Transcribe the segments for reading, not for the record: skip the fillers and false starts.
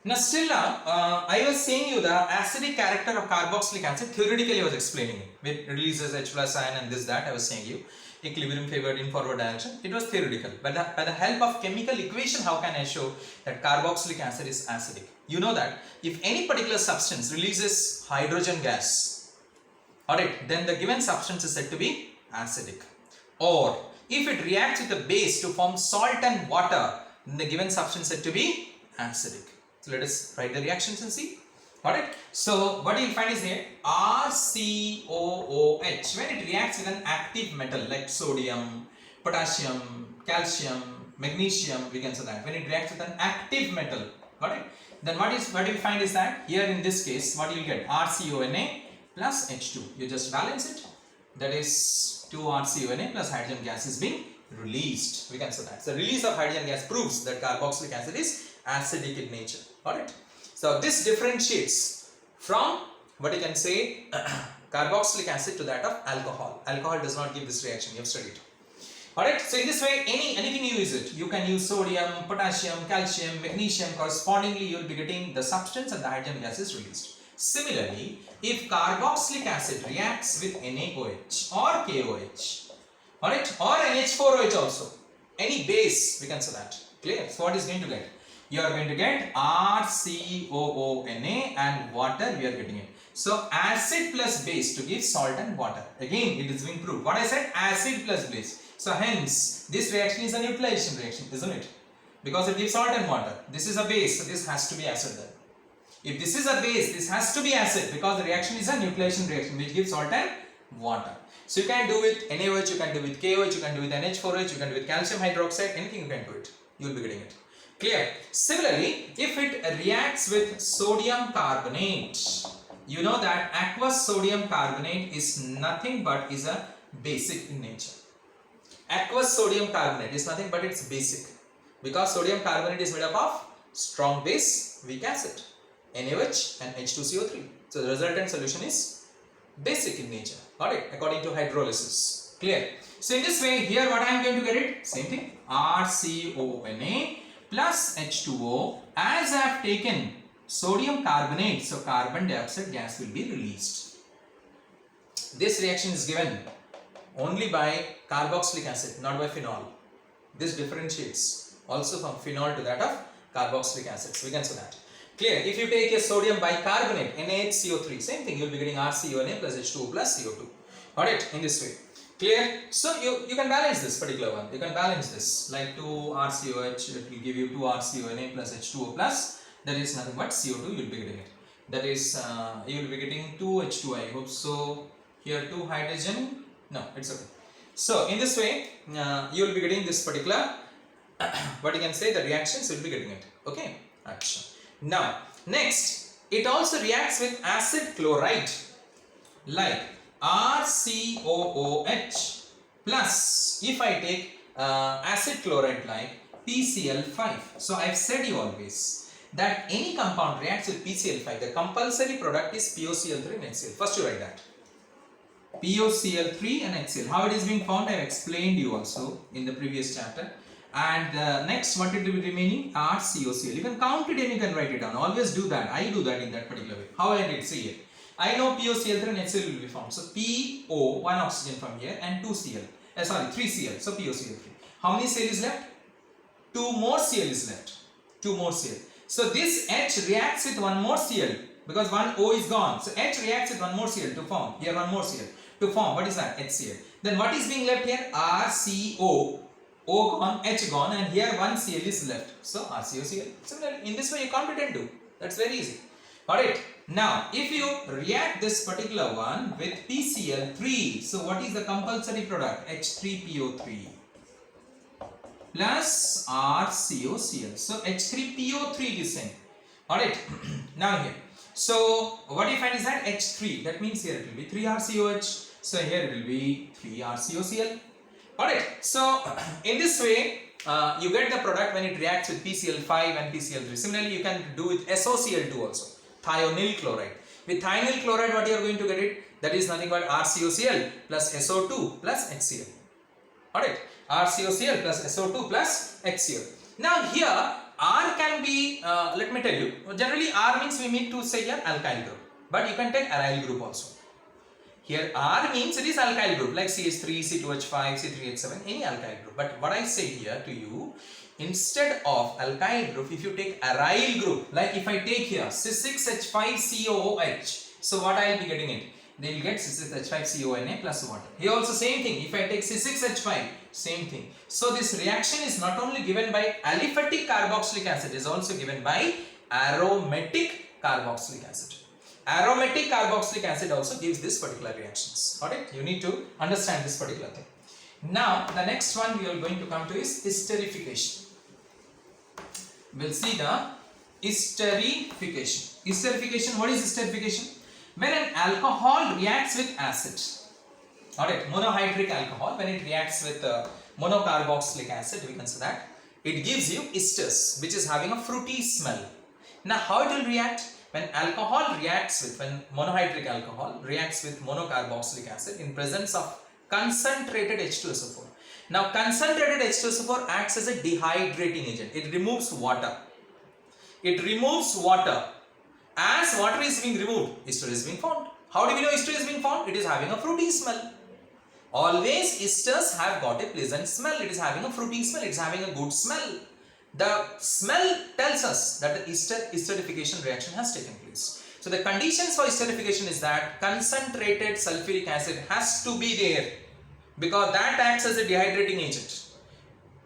Now still I was saying you the acidic character of carboxylic acid. Theoretically I was explaining it. It releases H plus ion and this that I was saying you. Equilibrium favored in forward direction. It was theoretical. But by the help of chemical equation, how can I show that carboxylic acid is acidic? You know that if any particular substance releases hydrogen gas, alright, then the given substance is said to be acidic. Or if it reacts with a base to form salt and water, then the given substance is said to be acidic. So let us write the reactions and see. Alright. So what you will find is here RCOOH. When it reacts with an active metal like sodium, potassium, calcium, magnesium, we can say that. When it reacts with an active metal, got it? Then what you will find is that here in this case, what you will get RCONA plus H2. You just balance it. That is 2 RCONA plus hydrogen gas is being released. We can say that. So release of hydrogen gas proves that carboxylic acid is acidic in nature. Alright. So this differentiates from what you can say carboxylic acid to that of alcohol. Alcohol does not give this reaction. You have studied. Alright. So in this way, anything you use it. You can use sodium, potassium, calcium, magnesium. Correspondingly, you will be getting the substance and the hydrogen gas is released. Similarly, if carboxylic acid reacts with NaOH or KOH, alright, or NH4OH also, any base, we can say that. Clear? So what is going to get? You are going to get RCOONA and water we are getting it. So acid plus base to give salt and water. Again it is being proved. What I said, acid plus base. So hence this reaction is a neutralization reaction, isn't it? Because it gives salt and water. This is a base, so this has to be acid then. If this is a base, this has to be acid because the reaction is a neutralization reaction which gives salt and water. So you can do with NaOH, you can do with KOH, you can do with NH4OH, you can do with calcium hydroxide, anything you can do it. You will be getting it. Clear? Similarly, if it reacts with sodium carbonate, you know that aqueous sodium carbonate is nothing but is a basic in nature. Aqueous sodium carbonate is nothing but it's basic because sodium carbonate is made up of strong base, weak acid, NaOH and H2CO3. So the resultant solution is basic in nature, alright, according to hydrolysis. Clear? So in this way, here what I am going to get it? Same thing, RCONA plus H2O. As I have taken sodium carbonate, so carbon dioxide gas will be released. This reaction is given only by carboxylic acid, not by phenol. This differentiates also from phenol to that of carboxylic acids. We can say that. Clear? If you take a sodium bicarbonate, NaHCO3, same thing, you will be getting RCONA plus H2O plus CO2. Alright, in this way. Clear? So you can balance this particular one. You can balance this like 2 RCOH, it will give you 2 RCONA plus H2O plus, that is nothing but CO2, you will be getting it. That is, you will be getting 2 H2, I hope so. Here 2 hydrogen, no, it's okay. So in this way, you will be getting this particular, what you can say, the reactions, you will be getting it. Okay? Action. Now, next, it also reacts with acid chloride like RCOOH plus, if I take acid chloride like PCl5. So I have said you always that any compound reacts with PCl5, the compulsory product is POCl3 and HCl. First you write that. POCl3 and HCl. How it is being found, I have explained you also in the previous chapter. And next, what it will be remaining? RCOCl. You can count it and you can write it down. Always do that. I do that in that particular way. How I did, see it. I know POCl3 and HCl will be formed. So PO, one oxygen from here, and 2 Cl. 3 Cl. So POCl3. How many Cl is left? 2 more Cl is left. 2 more Cl. So this H reacts with 1 more Cl because 1 O is gone. So H reacts with 1 more Cl to form. Here 1 more Cl to form. What is that? HCl. Then what is being left here? RCO. O gone, H gone, and here 1 Cl is left. So RCOCl. Similarly, in this way you count it and do. That's very easy. Alright. Now, if you react this particular one with PCl3, so what is the compulsory product? H3PO3 plus RCOCl. So H3PO3 is same. Alright. Now here. So what you find is that H3. That means here it will be 3 RCOH. So here it will be 3 RCOCl. Alright, so in this way you get the product when it reacts with PCl5 and PCl3. Similarly, you can do with SOCl2 also, thionyl chloride. With thionyl chloride, what you are going to get it? That is nothing but RCOCl plus SO2 plus HCl. Alright, RCOCl plus SO2 plus HCl. Now here R can be, let me tell you, generally R means we mean to say here alkyl group, but you can take aryl group also. Here R means it is alkyl group like CH3, C2H5, C3H7, any alkyl group. But what I say here to you, instead of alkyl group, if you take aryl group, like if I take here C6H5COOH, so what I will be getting it? They will get C6H5CONA plus water. Here also same thing, if I take C6H5, same thing. So this reaction is not only given by aliphatic carboxylic acid, it is also given by aromatic carboxylic acid. Aromatic carboxylic acid also gives this particular reactions. Got it? You need to understand this particular thing. Now the next one we are going to come to is esterification. We'll see the esterification. Esterification, what is esterification? When an alcohol reacts with acid, alright, monohydric alcohol, when it reacts with monocarboxylic acid, we can say that it gives you esters, which is having a fruity smell. Now how it will react? When monohydric alcohol reacts with monocarboxylic acid in presence of concentrated H2SO4. Now concentrated H2SO4 acts as a dehydrating agent. It removes water. It removes water. As water is being removed, ester is being formed. How do we know ester is being formed? It is having a fruity smell. Always esters have got a pleasant smell. It is having a fruity smell. It is having a good smell. The smell tells us that the esterification reaction has taken place. So the conditions for esterification is that concentrated sulfuric acid has to be there, because that acts as a dehydrating agent.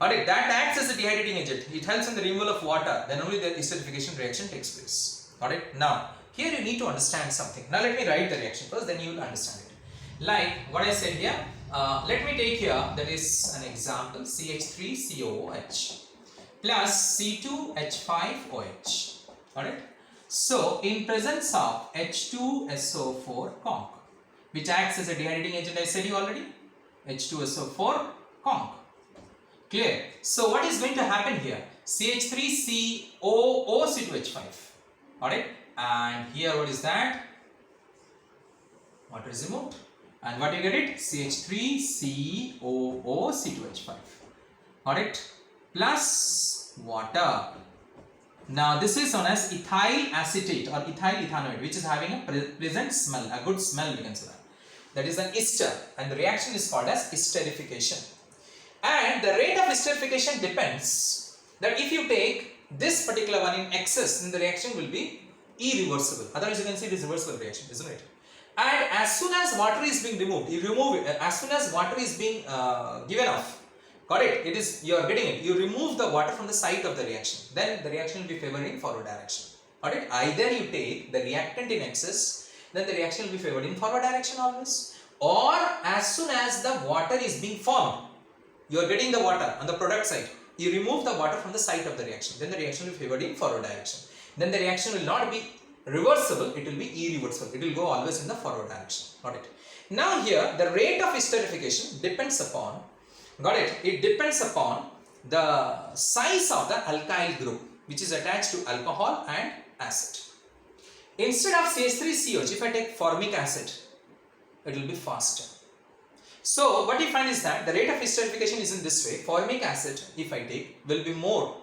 Alright, that acts as a dehydrating agent. It helps in the removal of water. Then only the esterification reaction takes place. Alright, now here you need to understand something. Now let me write the reaction first, then you will understand it. Like what I said here, let me take here, that is an example, CH3COOH plus C2H5OH. Alright, so in presence of H2SO4 conc, which acts as a dehydrating agent, I said you already, H2SO4 conc. Clear? So what is going to happen here? CH3COOC2H5. Alright, and here what is that? Water is removed, and what you get it? CH3COOC2H5. Alright, plus water. Now this is known as ethyl acetate or ethyl ethanoate, which is having a pleasant smell, a good smell we can say that. That is an ester, and the reaction is called as esterification. And the rate of esterification depends that if you take this particular one in excess, then the reaction will be irreversible. Otherwise, you can see it is reversible reaction, isn't it? And as soon as water is being removed, you remove it. As soon as water is being given off, got it? It is, you are getting it. You remove the water from the site of the reaction. Then the reaction will be favored in forward direction. Got it? Either you take the reactant in excess, then the reaction will be favored in forward direction always. Or as soon as the water is being formed, you are getting the water on the product side. You remove the water from the site of the reaction, then the reaction will be favored in forward direction. Then the reaction will not be reversible, it will be irreversible. It will go always in the forward direction. Got it? Now here, the rate of esterification depends upon, got it? It depends upon the size of the alkyl group, which is attached to alcohol and acid. Instead of CH3COH, if I take formic acid, it will be faster. So what you find is that the rate of esterification is in this way. Formic acid, if I take, will be more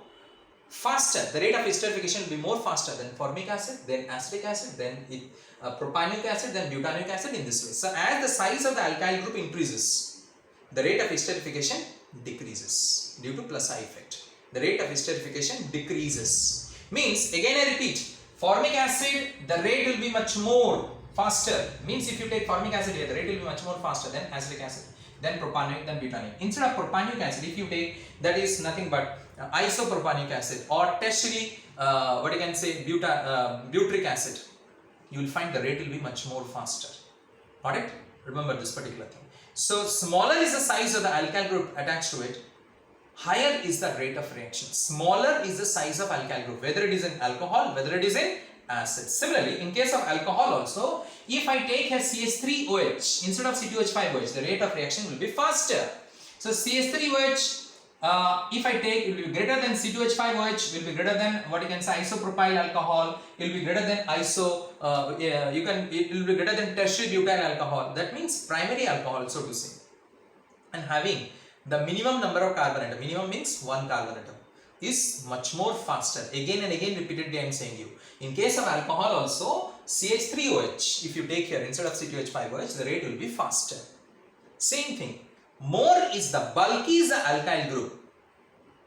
faster. The rate of esterification will be more faster than formic acid, then acetic acid, then propionic acid, then butanoic acid in this way. So as the size of the alkyl group increases, the rate of esterification decreases due to plus I effect. The rate of esterification decreases. Means, again I repeat, formic acid, the rate will be much more faster. Means if you take formic acid here, the rate will be much more faster than acetic acid, then propionic, then butanoic. Instead of propionic acid, if you take, that is nothing but isopropanic acid or tertiary, what you can say, butyric acid, you will find the rate will be much more faster. Got it? Remember this particular thing. So smaller is the size of the alkyl group attached to it, higher is the rate of reaction. Smaller is the size of alkyl group, whether it is in alcohol, whether it is in acid. Similarly, in case of alcohol also, if I take a CH3OH instead of C2H5OH, the rate of reaction will be faster. So CH3OH, if I take, it will be greater than C2H5OH, will be greater than what you can say isopropyl alcohol, it will be greater than it will be greater than tertiary butyl alcohol. That means primary alcohol, so to say, and having the minimum number of carbon atom. Minimum means one carbon atom. is much more faster. Again and again repeatedly I am saying you. In case of alcohol also, CH3OH, if you take here instead of C2H5OH, the rate will be faster. Same thing. More is the bulky is the alkyl group.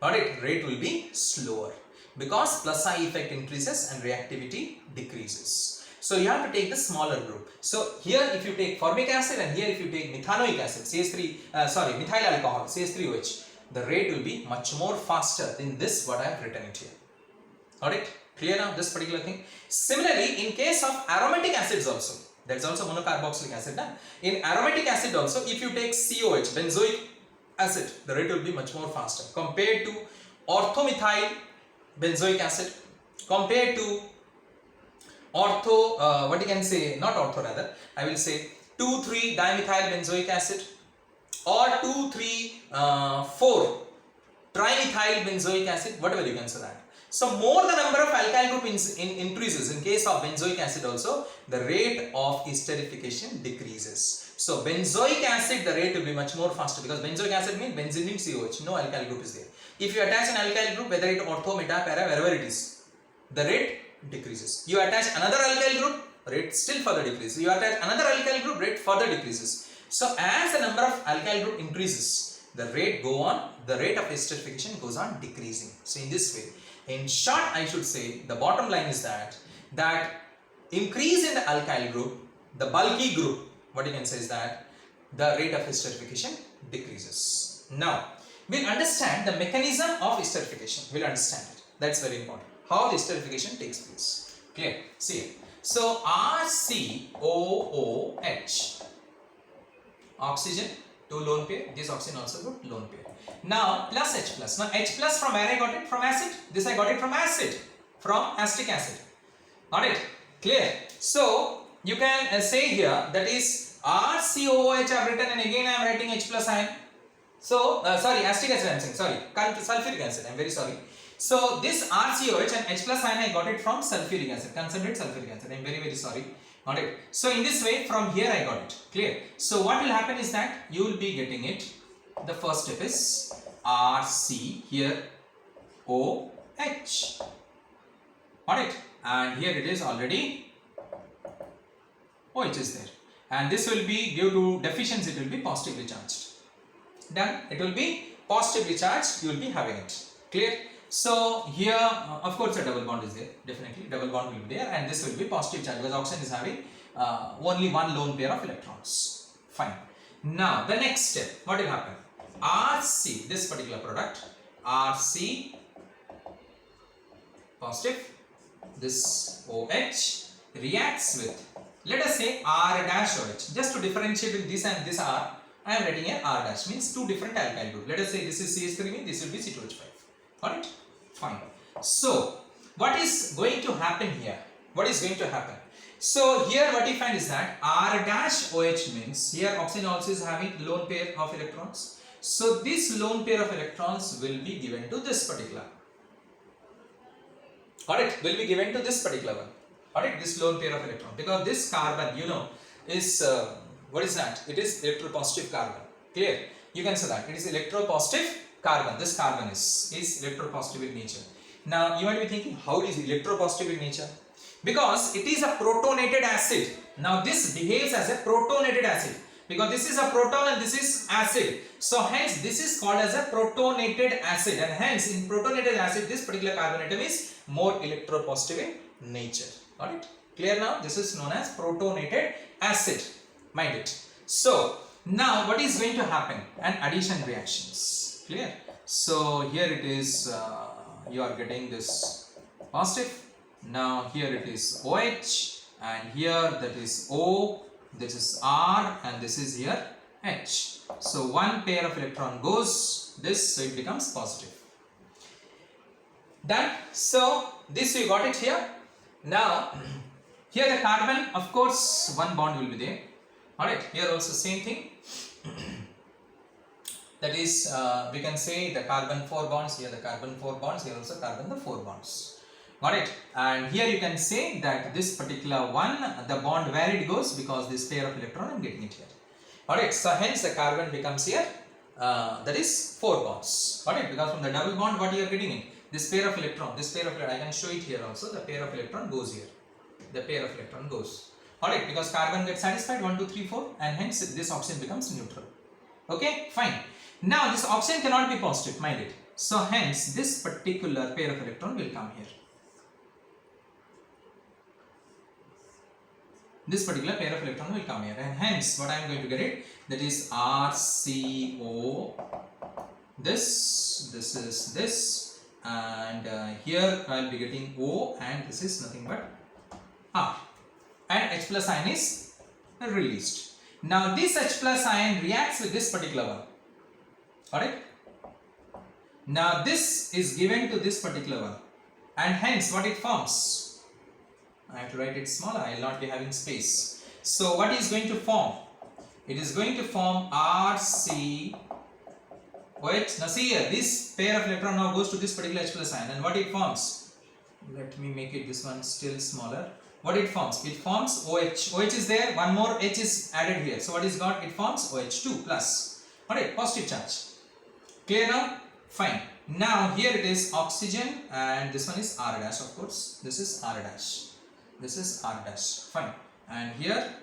Got it? Rate will be slower because plus I effect increases and reactivity decreases. So you have to take the smaller group. So here if you take formic acid and here if you take methanoic acid, methyl alcohol, CH3OH, the rate will be much more faster than this what I have written it here. Got it? Clear now this particular thing? Similarly, in case of aromatic acids also, that's also monocarboxylic acid. In aromatic acid also, if you take COH, benzoic acid, the rate will be much more faster compared to orthomethyl benzoic acid, compared to what you can say, not ortho rather, I will say 2,3 dimethyl benzoic acid or 2,3,4 trimethyl benzoic acid, whatever you can say that. So more the number of alkyl group increases. In case of benzoic acid also, the rate of esterification decreases. So benzoic acid, the rate will be much more faster because benzoic acid means benzene means COH, no alkyl group is there. If you attach an alkyl group, whether it ortho, meta, para, wherever it is, the rate decreases. You attach another alkyl group, rate still further decreases. You attach another alkyl group, rate further decreases. So as the number of alkyl group increases, the rate of esterification goes on decreasing. So in this way, in short, I should say the bottom line is that increase in the alkyl group, the bulky group, what you can say is that the rate of esterification decreases. Now, we'll understand the mechanism of esterification. We'll understand it. That's very important. How the esterification takes place. Clear? See it. So RCOOH, oxygen, 2 lone pair. This oxygen also got lone pair. Now plus H plus. Now H plus from where I got it? From acid. This I got it from acid. From acetic acid. Got it? Clear? So you can say here that is RCOOH I have written and again I am writing H plus ion. So acetic acid I am saying. Sorry, sulfuric acid. I am very sorry. So this RCOH and H plus ion I got it from sulfuric acid, concentrated sulfuric acid. I am very sorry. Got it? So in this way from here I got it. Clear? So what will happen is that you will be getting it. The first step is RC here OH. Got it? And here it is already OH is there. And this will be due to deficiency, it will be positively charged. Done? It will be positively charged, you will be having it. Clear? So here of course a double bond is there, definitely double bond will be there, and this will be positive charge because oxygen is having only one lone pair of electrons. Fine. Now the next step, what will happen? RC, this particular product, RC positive, this OH reacts with, let us say R dash OH. Just to differentiate with this and this R, I am writing a R dash, means two different alkyl group. Let us say this is CH3 means this will be C2H5. Got it? Fine. So what is going to happen here? What is going to happen? So here what you find is that R dash OH means here oxygen also is having lone pair of electrons. So this lone pair of electrons will be given to this particular. Got it? Will be given to this particular one. Got it? This lone pair of electrons. Because this carbon, you know, is what is that? It is electropositive carbon. Clear? You can say that. It is electropositive carbon. This carbon is electropositive in nature. Now you might be thinking, how is it electropositive in nature? Because it is a protonated acid. Now this behaves as a protonated acid. Because this is a proton and this is acid. So hence this is called as a protonated acid, and hence in protonated acid this particular carbon atom is more electropositive in nature. Got it? Clear now? This is known as protonated acid. Mind it. So now what is going to happen? An addition reactions. Clear? So here it is, you are getting this positive. Now here it is OH, and here that is O, this is R, and this is here H. So one pair of electron goes this, so it becomes positive. Done. So this we got it here. Now here the carbon, of course one bond will be there. Alright, here also same thing. That is we can say the carbon 4 bonds, here the carbon 4 bonds, here also carbon the 4 bonds. Got it? And here you can say that this particular one, the bond where it goes, because this pair of electron I am getting it here. Alright, so hence the carbon becomes here, that is 4 bonds. Got it? Because from the double bond what you are getting in? this pair of electron, I can show it here also, the pair of electron goes here. The pair of electron goes. Alright, because carbon gets satisfied 1, 2, 3, 4 and hence this oxygen becomes neutral. Okay, fine. Now this oxygen cannot be positive, mind it. So hence this particular pair of electron will come here. This particular pair of electron will come here, and hence what I am going to get it, that is RCO. This is this, and here I will be getting O, and this is nothing but R, and H plus ion is released. Now this H plus ion reacts with this particular one. Alright. Now this is given to this particular one, and hence what it forms. I have to write it smaller, I will not be having space. So what is going to form? It is going to form RCOH. Now see here, this pair of electron now goes to this particular H plus ion, and what it forms? Let me make it this one still smaller. What it forms? It forms OH. OH is there, one more H is added here. So what is got? It forms OH2 plus. Alright, positive charge. Clear now? Fine. Now here it is oxygen, and this one is R dash, of course. This is R dash. This is R dash. Fine. And here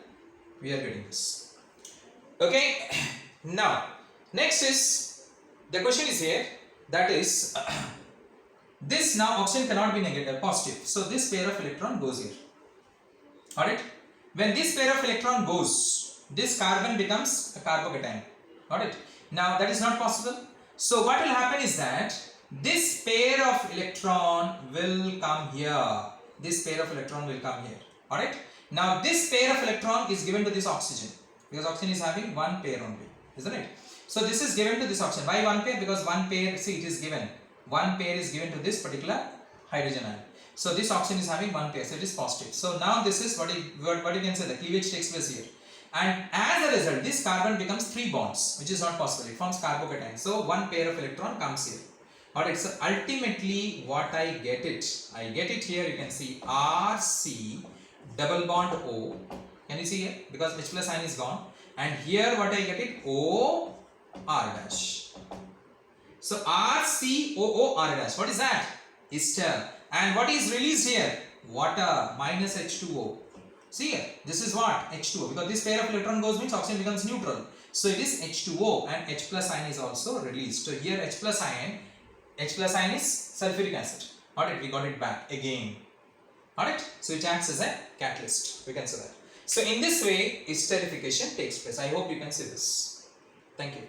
we are getting this. Okay. Now next is, the question is here, that is this now oxygen cannot be negative, positive. So this pair of electron goes here. Alright. When this pair of electron goes, this carbon becomes a carbocation. Alright. Now that is not possible. So what will happen is that this pair of electron will come here. This pair of electron will come here. Alright. Now this pair of electron is given to this oxygen, because oxygen is having one pair only, isn't it? So this is given to this oxygen. Why one pair? Because one pair, see, it is given. One pair is given to this particular hydrogen ion. So this oxygen is having one pair, so it is positive. So now this is what you can say, the cleavage takes place here. And as a result, this carbon becomes 3 bonds, which is not possible. It forms carbocation. So one pair of electron comes here. Alright, so ultimately what I get it here, you can see RC double bond O. Can you see here? Because H plus ion is gone. And here what I get it, O R dash. So RCOO R dash. What is that? Ester. And what is released here? Water minus H2O. See here, this is what? H2O. Because this pair of electron goes means oxygen becomes neutral. So it is H2O, and H plus ion is also released. So here H plus ion is sulfuric acid. Alright, we got it back again. Alright, so it acts as a catalyst. We can say that. So in this way, esterification takes place. I hope you can see this. Thank you.